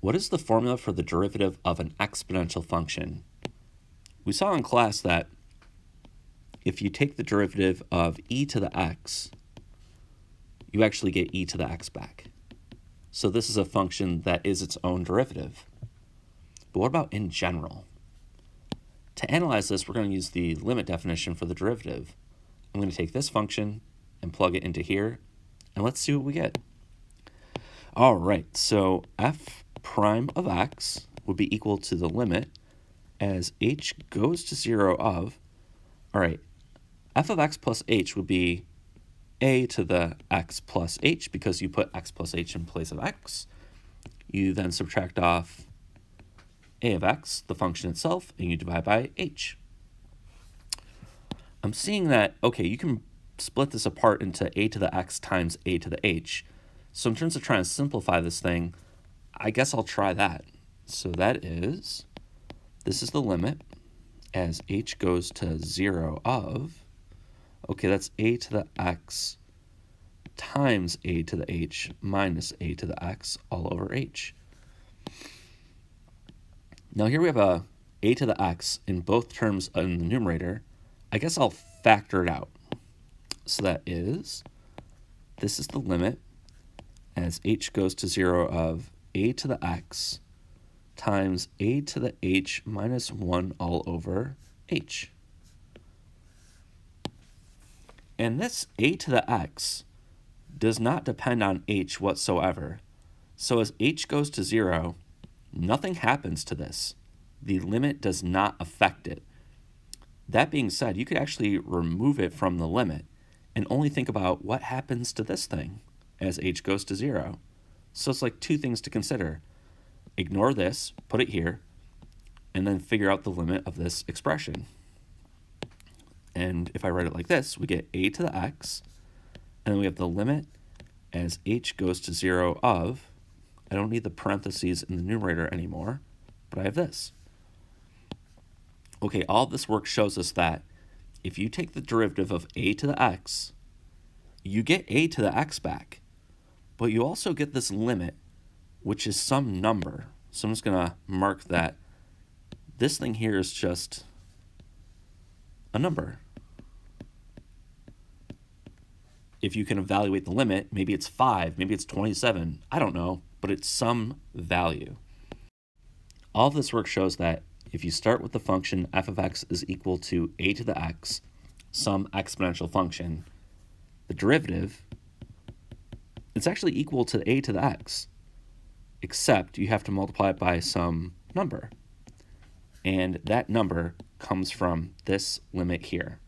What is the formula for the derivative of an exponential function? We saw in class that if you take the derivative of e to the x, you actually get e to the x back. So this is a function that is its own derivative. But what about in general? To analyze this, we're going to use the limit definition for the derivative. I'm going to take this function and plug it into here, and let's see what we get. All right, so f prime of x would be equal to the limit as h goes to 0 of, all right, f of x plus h would be a to the x plus h because you put x plus h in place of x. You then subtract off a of x, the function itself, and you divide by h. I'm seeing that, okay, you can split this apart into a to the x times a to the h. So in terms of trying to simplify this thing, I guess I'll try that. So that is, this is the limit as h goes to 0 of, okay, that's a to the x times a to the h minus a to the x all over h. Now here we have a to the x in both terms in the numerator. I guess I'll factor it out. So that is, this is the limit as h goes to 0 of a to the x times a to the h minus 1 all over h. And this a to the x does not depend on h whatsoever. So as h goes to 0, nothing happens to this. The limit does not affect it. That being said, you could actually remove it from the limit and only think about what happens to this thing as h goes to 0. So it's like two things to consider. Ignore this, put it here, and then figure out the limit of this expression. And if I write it like this, we get a to the x, and then we have the limit as h goes to 0 of, I don't need the parentheses in the numerator anymore, but I have this. Okay, all this work shows us that if you take the derivative of a to the x, you get a to the x back, but you also get this limit, which is some number. So I'm just going to mark that this thing here is just a number. If you can evaluate the limit, maybe it's 5, maybe it's 27, I don't know, but it's some value. All of this work shows that if you start with the function f of x is equal to a to the x, some exponential function, the derivative, it's actually equal to a to the x, except you have to multiply it by some number. And that number comes from this limit here.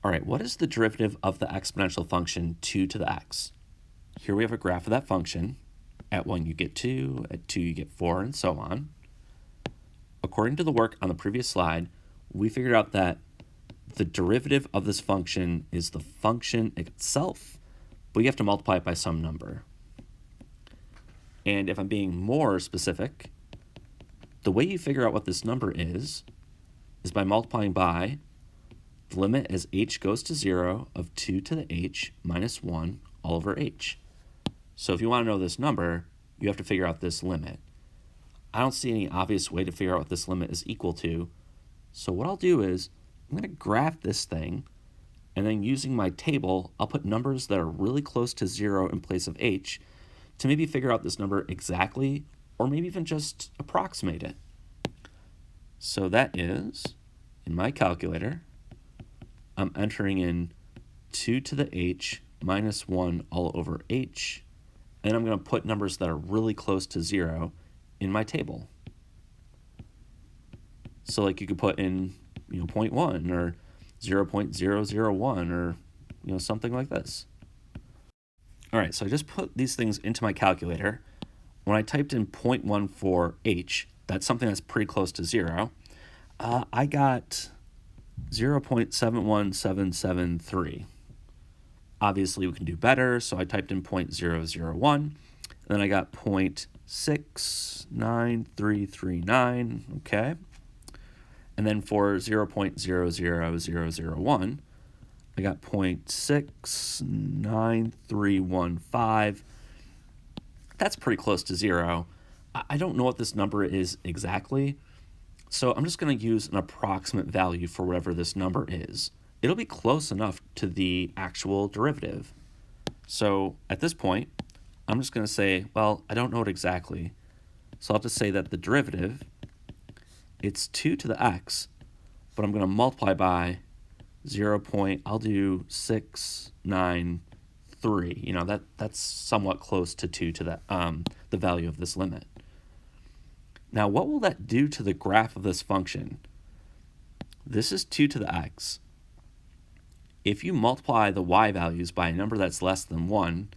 All right, what is the derivative of the exponential function 2 to the x? Here we have a graph of that function. At 1 you get 2, at 2 you get 4, and so on. According to the work on the previous slide, we figured out that the derivative of this function is the function itself, but you have to multiply it by some number. And if I'm being more specific, the way you figure out what this number is by multiplying by the limit as h goes to 0 of 2 to the h minus 1 all over h. So if you want to know this number, you have to figure out this limit. I don't see any obvious way to figure out what this limit is equal to. So what I'll do is I'm going to graph this thing, and then using my table, I'll put numbers that are really close to 0 in place of h to maybe figure out this number exactly, or maybe even just approximate it. So that is, in my calculator, I'm entering in 2 to the h minus 1 all over h, and I'm going to put numbers that are really close to 0 in my table. So like you could put in 0.1 or 0.001 or something like this. All right, so I just put these things into my calculator. When I typed in 0.14h, that's something that's pretty close to 0, I got 0.71773. Obviously, we can do better, so I typed in 0.001, and then I got 0.69339, okay? And then for 0.00001, I got 0.69315, that's pretty close to 0. I don't know what this number is exactly, so I'm just going to use an approximate value for whatever this number is. It'll be close enough to the actual derivative. So at this point, I'm just going to say, well, I don't know it exactly. So I'll just say that the derivative, it's 2 to the x, but I'm going to multiply by 0. I'll do 693. You know, that's somewhat close to 2 to the value of this limit. Now, what will that do to the graph of this function? This is 2 to the x. If you multiply the y values by a number that's less than 1,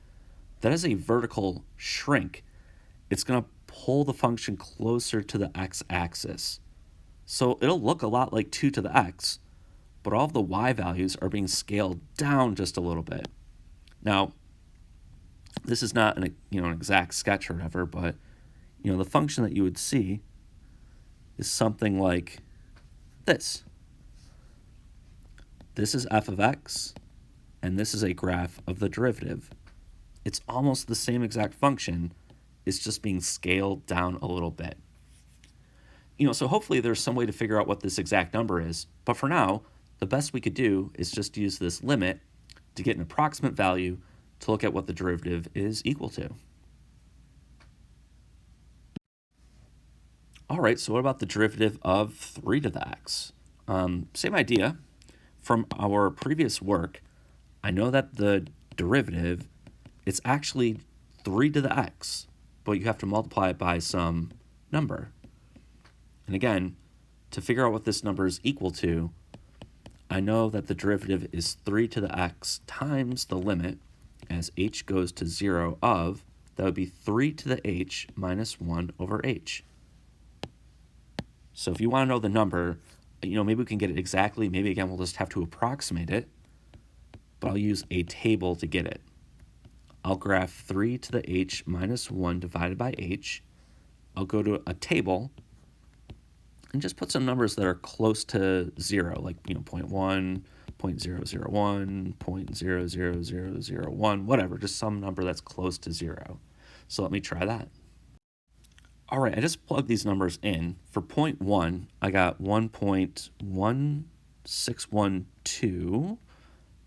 that is a vertical shrink. It's going to pull the function closer to the x-axis. So it'll look a lot like 2 to the x, but all of the y values are being scaled down just a little bit. Now, this is not an exact sketch or whatever, but the function that you would see is something like this. This is f of x, and this is a graph of the derivative. It's almost the same exact function. It's just being scaled down a little bit. So hopefully there's some way to figure out what this exact number is. But for now, the best we could do is just use this limit to get an approximate value to look at what the derivative is equal to. All right, so what about the derivative of 3 to the x? Same idea. From our previous work, I know that the derivative, it's actually 3 to the x, but you have to multiply it by some number. And again, to figure out what this number is equal to, I know that the derivative is 3 to the x times the limit as h goes to 0 of, that would be 3 to the h minus 1 over h. So if you want to know the number, maybe we can get it exactly. Maybe, again, we'll just have to approximate it. But I'll use a table to get it. I'll graph 3 to the h minus 1 divided by h. I'll go to a table and just put some numbers that are close to 0, like 0.1, 0.001, 0.00001, whatever, just some number that's close to 0. So let me try that. All right, I just plugged these numbers in. For 0.1, I got 1.1612.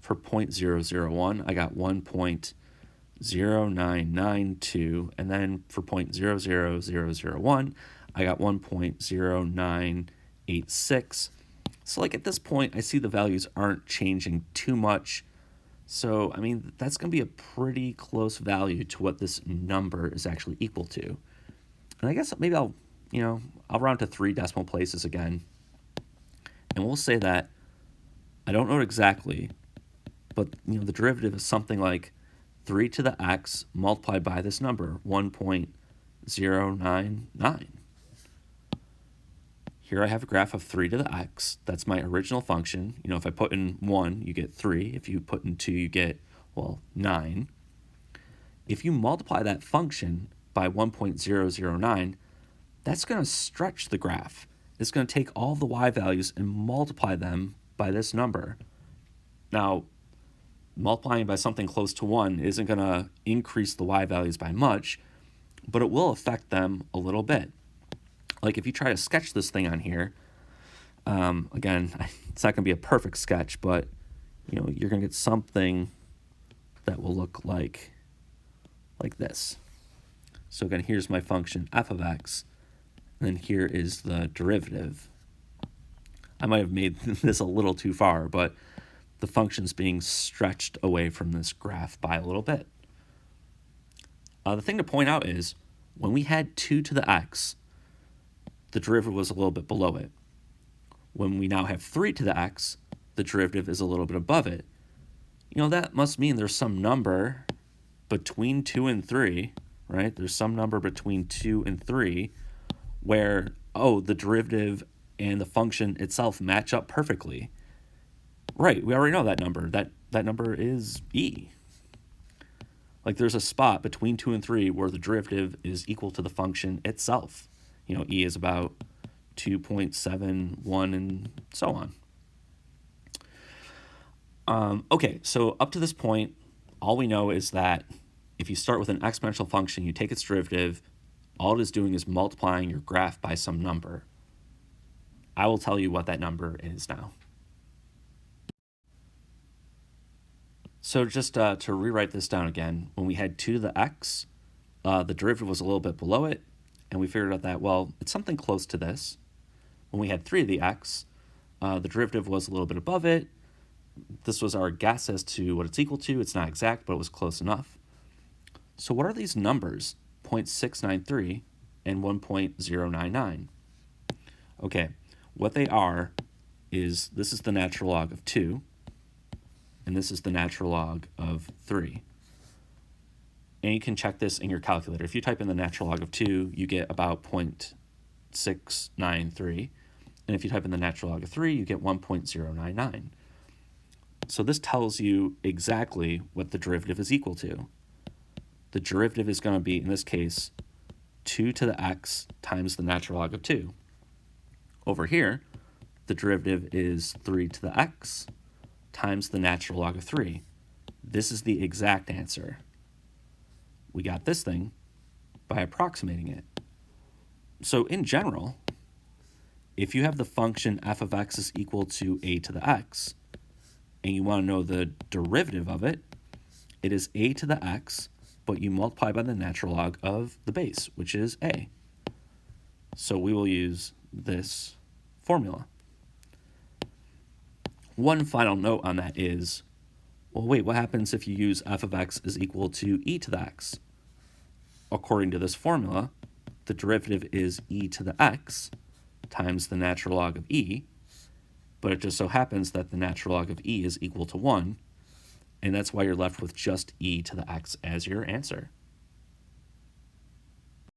For 0.001, I got 1.0992. And then for 0.00001, I got 1.0986. So like at this point, I see the values aren't changing too much. So, that's going to be a pretty close value to what this number is actually equal to. And I guess maybe I'll round to 3 decimal places again. And we'll say that I don't know it exactly, but the derivative is something like 3 to the x multiplied by this number, 1.099. Here I have a graph of 3 to the x. That's my original function. If I put in 1, you get 3. If you put in 2, you get, 9. If you multiply that function by 1.009, that's going to stretch the graph. It's going to take all the y values and multiply them by this number. Now, multiplying by something close to 1 isn't going to increase the y values by much, but it will affect them a little bit. Like if you try to sketch this thing on here, again, it's not going to be a perfect sketch, but you're going to get something that will look like this. So again, here's my function f of x, and then here is the derivative. I might have made this a little too far, but the function's being stretched away from this graph by a little bit. The thing to point out is when we had 2 to the x, the derivative was a little bit below it. When we now have 3 to the x, the derivative is a little bit above it. That must mean there's some number between 2 and 3, right? There's some number between 2 and 3 where, the derivative and the function itself match up perfectly. Right, we already know that number. That number is e. Like there's a spot between 2 and 3 where the derivative is equal to the function itself. E is about 2.71 and so on. Okay, so up to this point, all we know is that if you start with an exponential function, you take its derivative, all it is doing is multiplying your graph by some number. I will tell you what that number is now. So just to rewrite this down again, when we had 2 to the x, the derivative was a little bit below it, and we figured out that, well, it's something close to this. When we had 3 to the x, the derivative was a little bit above it. This was our guess as to what it's equal to. It's not exact, but it was close enough. So what are these numbers, 0.693 and 1.099? Okay, what they are is this is the natural log of 2, and this is the natural log of 3. And you can check this in your calculator. If you type in the natural log of 2, you get about 0.693. And if you type in the natural log of 3, you get 1.099. So this tells you exactly what the derivative is equal to. The derivative is going to be, in this case, 2 to the x times the natural log of 2. Over here, the derivative is 3 to the x times the natural log of 3. This is the exact answer. We got this thing by approximating it. So in general, if you have the function f of x is equal to a to the x, and you want to know the derivative of it, it is a to the x, but you multiply by the natural log of the base, which is a. So we will use this formula. One final note on that is, well, wait, what happens if you use f of x is equal to e to the x? According to this formula, the derivative is e to the x times the natural log of e, but it just so happens that the natural log of e is equal to 1, and that's why you're left with just e to the x as your answer.